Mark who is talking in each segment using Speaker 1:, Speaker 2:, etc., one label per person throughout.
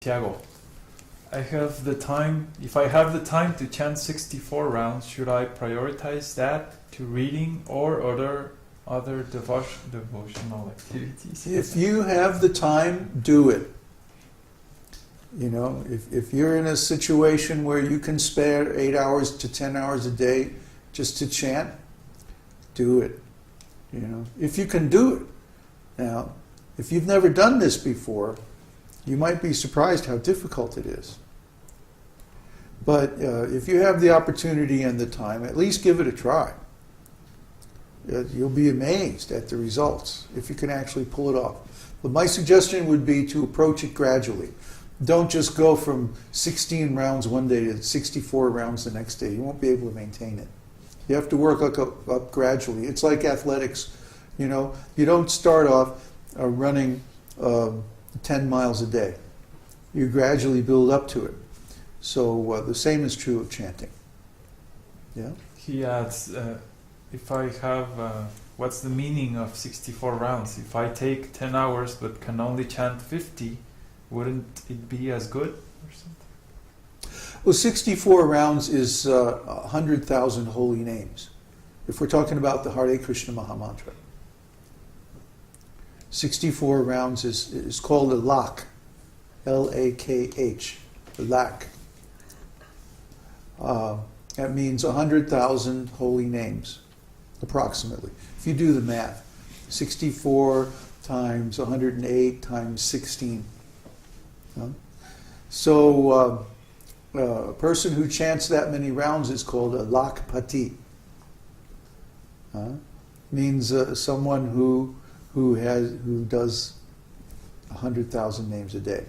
Speaker 1: Tiago, I have the time. If I have the time to chant 64 rounds, should I prioritize that to reading or other devotional activities?
Speaker 2: If you have the time, do it. You know, if you're in a situation where you can spare 8 hours to 10 hours a day just to chant, do it. You know, if you can do it. Now, if you've never done this before, you might be surprised how difficult it is. But if you have the opportunity and the time, at least give it a try. You'll be amazed at the results if you can actually pull it off. But my suggestion would be to approach it gradually. Don't just go from 16 rounds one day to 64 rounds the next day. You won't be able to maintain it. You have to work up gradually. It's like athletics. You know, you don't start off running 10 miles a day. You gradually build up to it. So the same is true of chanting. Yeah.
Speaker 1: He adds, if I have, what's the meaning of 64 rounds? If I take 10 hours but can only chant 50, wouldn't it be as good or something?
Speaker 2: Well, 64 rounds is 100,000 holy names. If we're talking about the Hare Kṛṣṇa Mahamantra. 64 rounds is called a lakh. L-A-K-H. A lakh. That means 100,000 holy names, approximately. If you do the math, 64 times 108 times 16. So a person who chants that many rounds is called a lakpati. Means someone who does 100,000 names a day.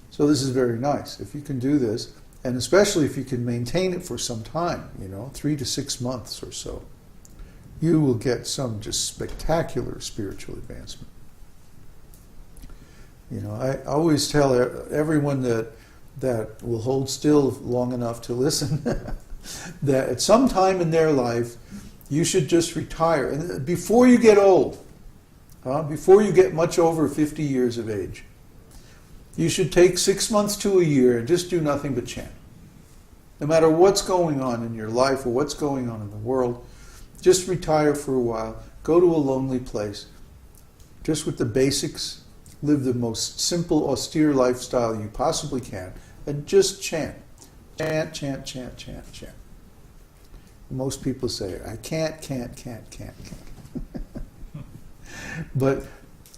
Speaker 2: So this is very nice. If you can do this, and especially if you can maintain it for some time, 3 to 6 months or so, you will get some just spectacular spiritual advancement. I always tell everyone that will hold still long enough to listen that at some time in their life you should just retire. And before you get old, before you get much over 50 years of age, you should take 6 months to a year and just do nothing but chant. No matter what's going on in your life or what's going on in the world, just retire for a while, go to a lonely place, just with the basics, live the most simple, austere lifestyle you possibly can, and just chant. Chant, chant, chant, chant, chant. Most people say, I can't. But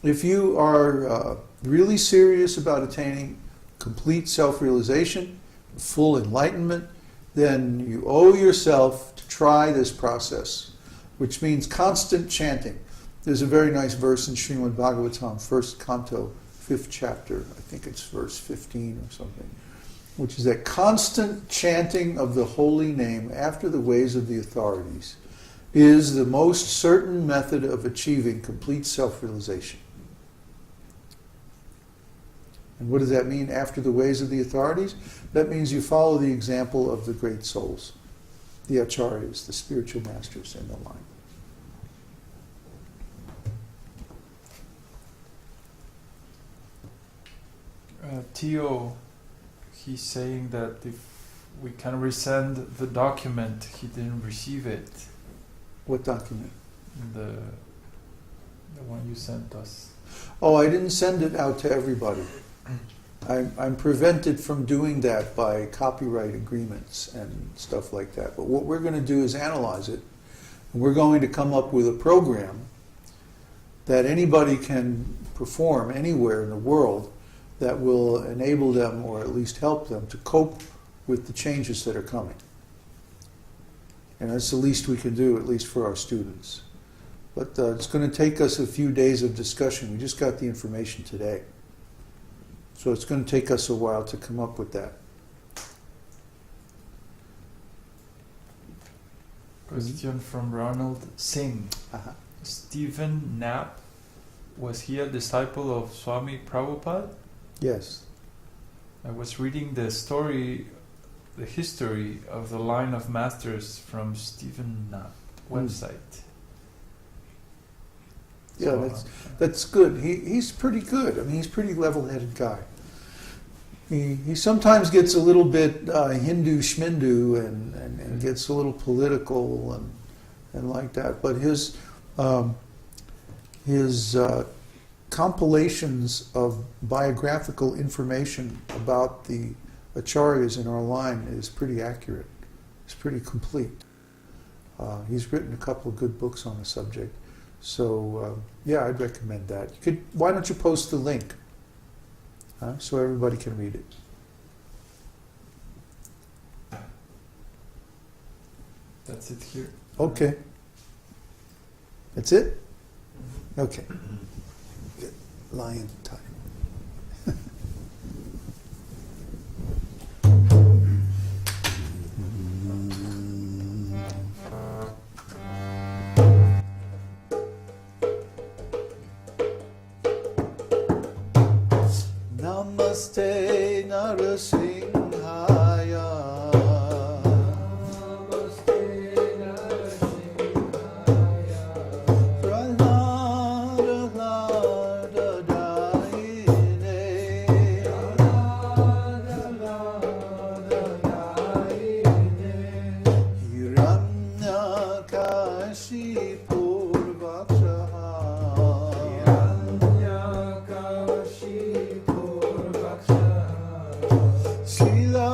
Speaker 2: if you are really serious about attaining complete self-realization, full enlightenment, then you owe yourself to try this process, which means constant chanting. There's a very nice verse in Śrīmad-Bhāgavatam, 1st canto, 5th chapter, I think it's verse 15 or something, which is that constant chanting of the holy name after the ways of the authorities is the most certain method of achieving complete self-realization. And what does that mean, after the ways of the authorities? That means you follow the example of the great souls, the acharyas, the spiritual masters in the line.
Speaker 1: Theo, he's saying that if we can resend the document, he didn't receive it.
Speaker 2: What document?
Speaker 1: The one you sent us.
Speaker 2: Oh, I didn't send it out to everybody. I'm prevented from doing that by copyright agreements and stuff like that. But what we're going to do is analyze it. And we're going to come up with a program that anybody can perform anywhere in the world that will enable them, or at least help them, to cope with the changes that are coming. And that's the least we can do, at least for our students. But it's going to take us a few days of discussion. We just got the information today. So it's going to take us a while to come up with that.
Speaker 1: Question from Ronald Singh.
Speaker 2: Uh-huh.
Speaker 1: Stephen Knapp, was he a disciple of Swami Prabhupada?
Speaker 2: Yes.
Speaker 1: I was reading the history of the line of masters from Stephen Knapp website.
Speaker 2: Yeah, that's good. He's pretty good. I mean, he's a pretty level-headed guy. He sometimes gets a little bit Hindu schmindu and gets a little political and like that. But his compilations of biographical information about the acharyas in our line is pretty accurate. It's pretty complete. He's written a couple of good books on the subject. So, yeah, I'd recommend that. Why don't you post the link so everybody can read it?
Speaker 1: That's it here.
Speaker 2: Okay. That's it? Okay. Good. Lion time. Namaste Narasimhaya. Namaste Narasimhaya. Prahlada Daine. Hiranyakashipu Vakshaha. Śrīla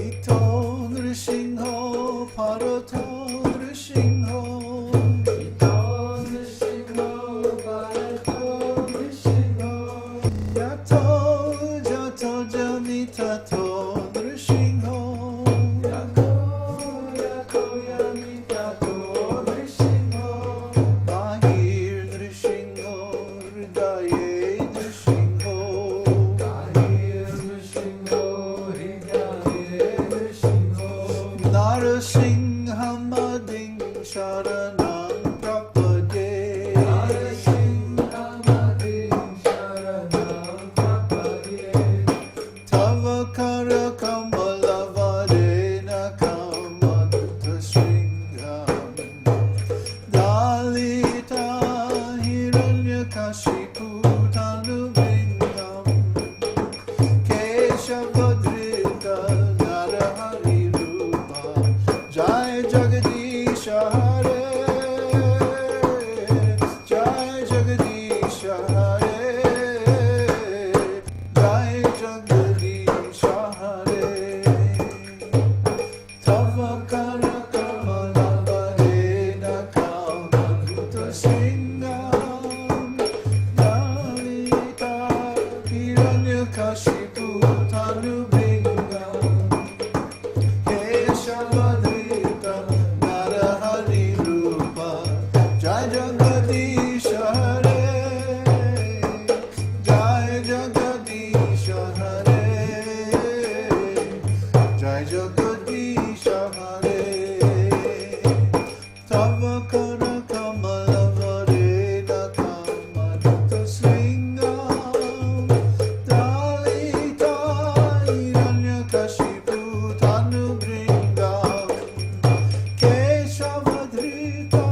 Speaker 2: Ito Nrsimho Parato Nrsimho. Yato Jato Jamitato Nrsimho. Bahir Nrsimho Hridaye Nrsimho. Narasimhamading Sharanam Prapade. Tava Kara Kamalavarena Kamadutta Sringham. Dalita Hiranyakashipu Tanuvingam. Keshavadrita Narahari Rupa. Jai Jagadisha Hare. Jai Jagadisha Hare. Jai Jagadisha Hare. Tava Kara Kamalavarena Kamadutta Sringham. Dalita Hiranyakashipu Tanuvingam. Keshavadrita Narahari Rupa. Jai Jagadisha Hare. Jai Jagadisha Hare. Jai Jagadisha Hare. Tava Kara Kamalavarena Kamadutta Sringham. Dalita Hiranyakashipu Tanuvingam. Keshavadrita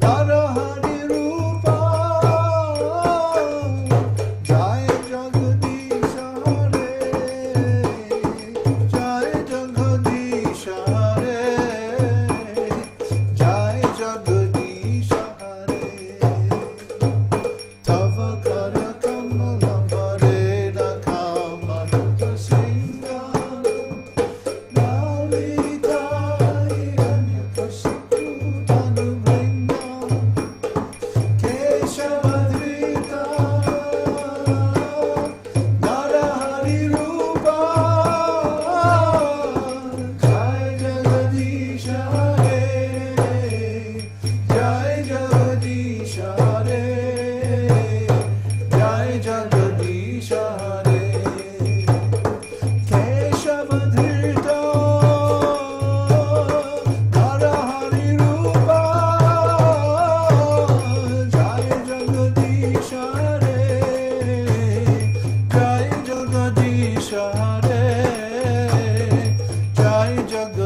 Speaker 2: Narahari Rupa. Jai Jagadisha Hare. Jai Jagadisha Hare. Jai Jagadisha Hare. Tava Kara Kamalavarena Kamadutta Sringham. Dalita Hiranyakashipu Tanuvingam. Keshavadrita Narahari Rupa. Jai Jai Jagannath